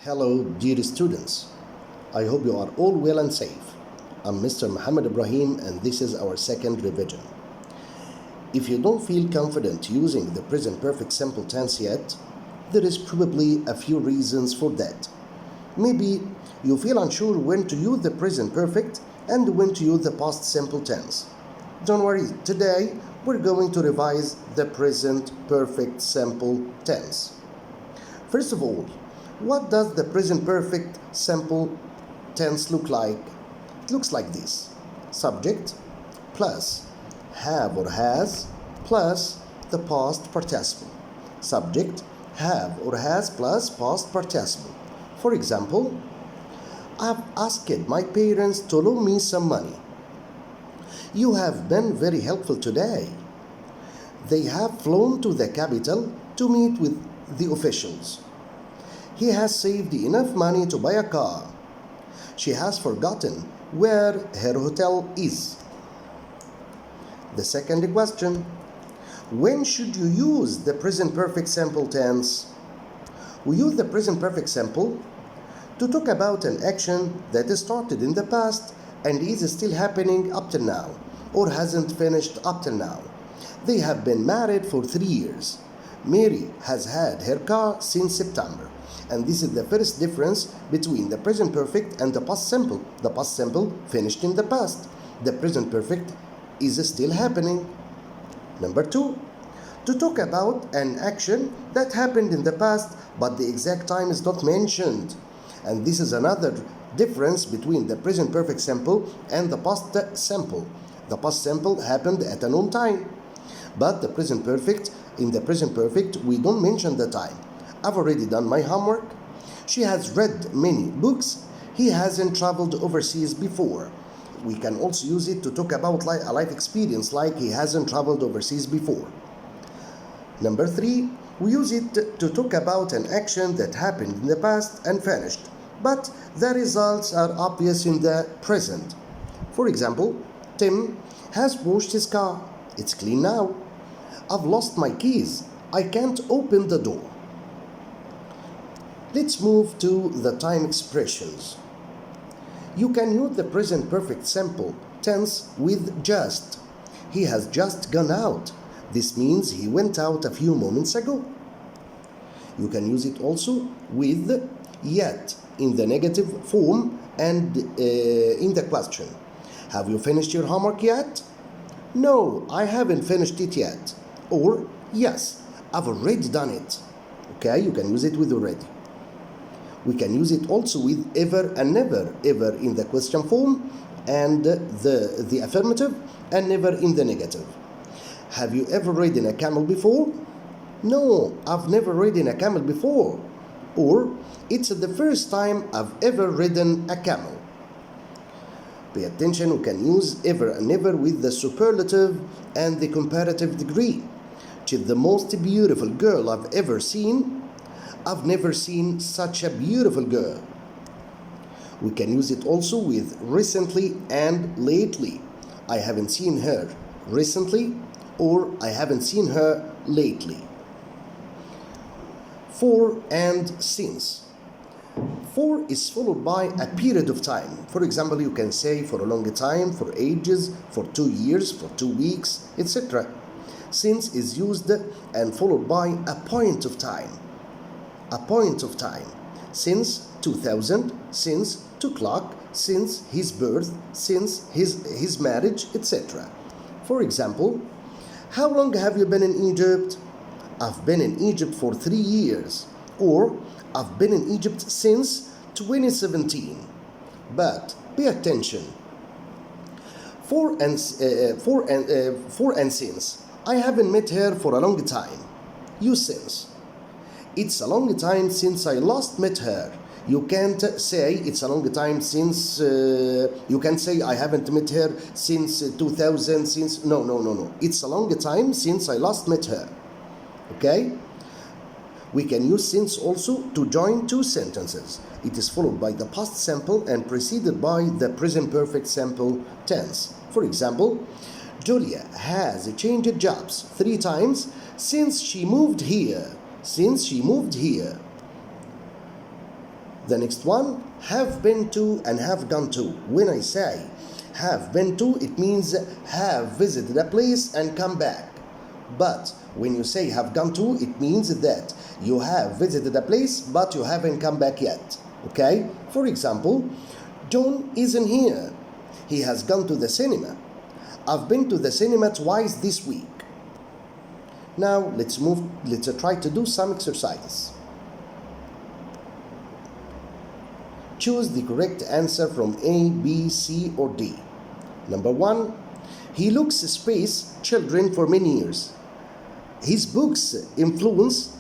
Hello, dear students. I hope you are all well and safe. I'm Mr. Muhammad Ibrahim, and this is our second revision. If you don't feel confident using the present perfect simple tense yet, there is probably a few reasons for that. Maybe you feel unsure when to use the present perfect and when to use the past simple tense. Don't worry, today we're going to revise the present perfect simple tense. First of all, what does the present perfect simple tense look like? It looks like this. Subject plus have or has plus the past participle. Subject, have or has plus past participle. For example, I've asked my parents to loan me some money. You have been very helpful today. They have flown to the capital to meet with the officials. He has saved enough money to buy a car. She has forgotten where her hotel is. The second question, when should you use the present perfect simple tense? We use the present perfect simple to talk about an action that started in the past and is still happening up till now, or hasn't finished up till now. They have been married for 3 years. Mary has had her car since September. And this is the first difference between the present perfect and the past simple. The past simple finished in the past. The present perfect is still happening. Number 2, to talk about an action that happened in the past but the exact time is not mentioned. And this is another difference between the present perfect simple and the past simple. The past simple happened at a known time. But the present perfect, in the present perfect, we don't mention the time. I've already done my homework. She has read many books. He hasn't traveled overseas before. We can also use it to talk about a life experience, like he hasn't traveled overseas before. Number 3, we use it to talk about an action that happened in the past and finished, but the results are obvious in the present. For example, Tim has washed his car. It's clean now. I've lost my keys. I can't open the door. Let's move to the time expressions. You can use the present perfect simple tense with just. He has just gone out. This means he went out a few moments ago. You can use it also with yet in the negative form and in the question. Have you finished your homework yet? No, I haven't finished it yet. Or yes, I've already done it. Okay, you can use it with already. We can use it also with ever and never. Ever in the question form and the affirmative, and never in the negative. Have you ever ridden a camel before? No, I've never ridden a camel before. Or, it's the first time I've ever ridden a camel. Pay attention, we can use ever and never with the superlative and the comparative degree. She's the most beautiful girl I've ever seen. I've never seen such a beautiful girl. We can use it also with recently and lately. I haven't seen her recently, or I haven't seen her lately. For and since. For is followed by a period of time. For example, you can say for a long time, for ages, for 2 years, for 2 weeks, etc. Since is used and followed by a point of time. A point of time. Since 2000, since 2 o'clock, since his birth, since his marriage, etc. For example, how long have you been in Egypt? I've been in Egypt for 3 years. Or, I've been in Egypt since 2017. But pay attention. For and since. I haven't met her for a long time. You since. It's a long time since I last met her. You can't say it's a long time since, you can say I haven't met her since 2000, since, no. It's a long time since I last met her. Okay? We can use since also to join 2 sentences. It is followed by the past simple and preceded by the present perfect simple tense. For example, Julia has changed jobs 3 times since she moved here. Since she moved here. The next one, have been to and have gone to. When I say have been to, it means have visited a place and come back. But when you say have gone to, it means that you have visited a place but you haven't come back yet. Okay? For example, John isn't here. He has gone to the cinema. I've been to the cinema twice this week. Now let's try to do some exercises. Choose the correct answer from A, B, C, or D. Number 1, he looks space children for many years. His books influencing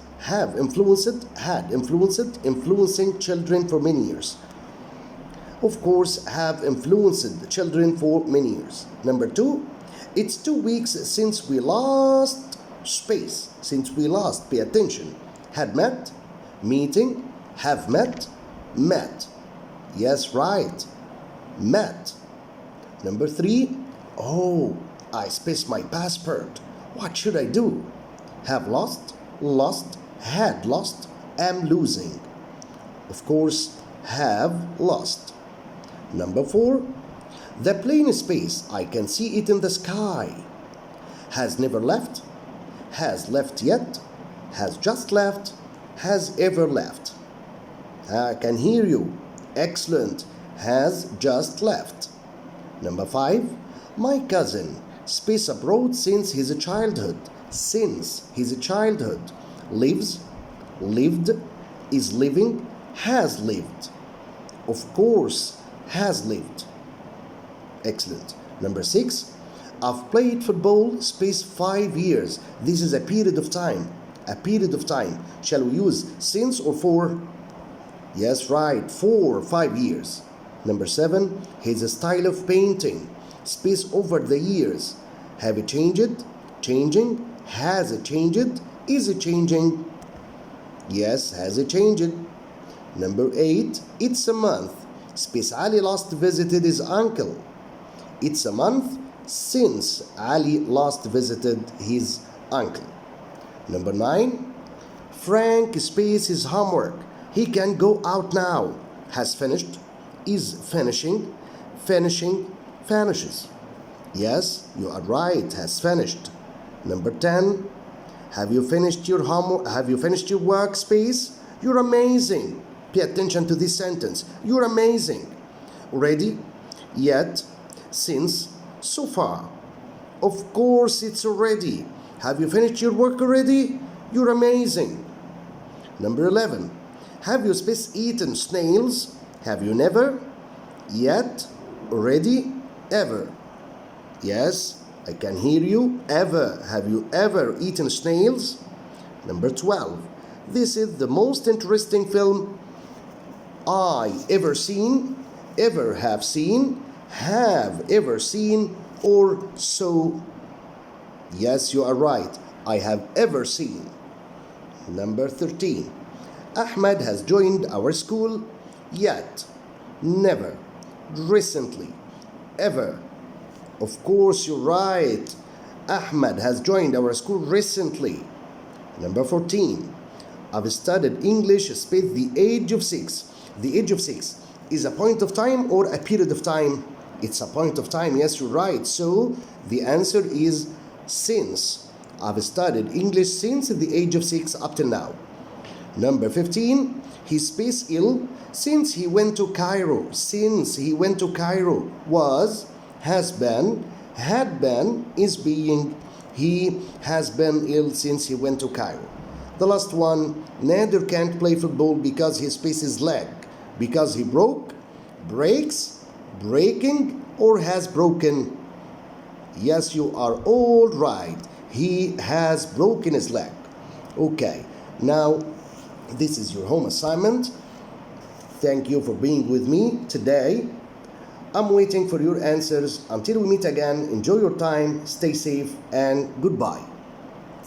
children for many years. Of course, have influenced children for many years. Number 2, it's 2 weeks since we last space, since we last, pay attention. Had met, meeting, have met, met. Yes, right, met. Number 3, oh, I spaced my passport. What should I do? Have lost, lost, had lost, am losing. Of course, have lost. Number 4, the plane space, I can see it in the sky. Has never left, has left yet, has just left, has ever left. I can hear you. Excellent. Has just left. Number 5, my cousin, space abroad since his childhood. Since his childhood. Lives, lived, is living, has lived. Of course, has lived. Excellent. Number 6, I've played football space 5 years. This is a period of time. A period of time. Shall we use since or for? Yes, right. 5 years. Number 7, his style of painting. Space over the years. Have it changed? Changing? Has it changed? Is it changing? Yes, has it changed? Number 8, it's a month. Space Ali last visited his uncle. It's a month since Ali last visited his uncle. Number 9, Frank space his homework. He can go out now. Has finished, is finishing, finishing, finishes. Yes, you are right, has finished. Number 10, have you finished your homework? Have you finished your workspace? You're amazing. Pay attention to this sentence. You're amazing. Ready? Yet, since, so far. Of course it's already. Have you finished your work already? You're amazing. Number 11, have you space eaten snails? Have you never? Yet, already, ever. Yes, I can hear you. Ever. Have you ever eaten snails? Number 12, this is the most interesting film I ever seen, ever have seen, have ever seen, or so. Yes, you are right. I have ever seen. Number 13, Ahmed has joined our school, yet, never, recently, ever. Of course, you're right. Ahmed has joined our school recently. Number 14, I've studied English since the age of 6. The age of 6 is a point of time or a period of time? It's a point of time. Yes, you're right. So the answer is since. I've studied English since the age of 6 up till now. Number 15, he's space ill since he went to Cairo. Since he went to Cairo. Was, has been, had been, is being. He has been ill since he went to Cairo. The last one, Nader can't play football because he space his leg. Because he broke, breaks, breaking, or has broken. Yes, you are all right. He has broken his leg. Okay, now this is your home assignment. Thank you for being with me today. I'm waiting for your answers. Until we meet again, enjoy your time, stay safe, and goodbye.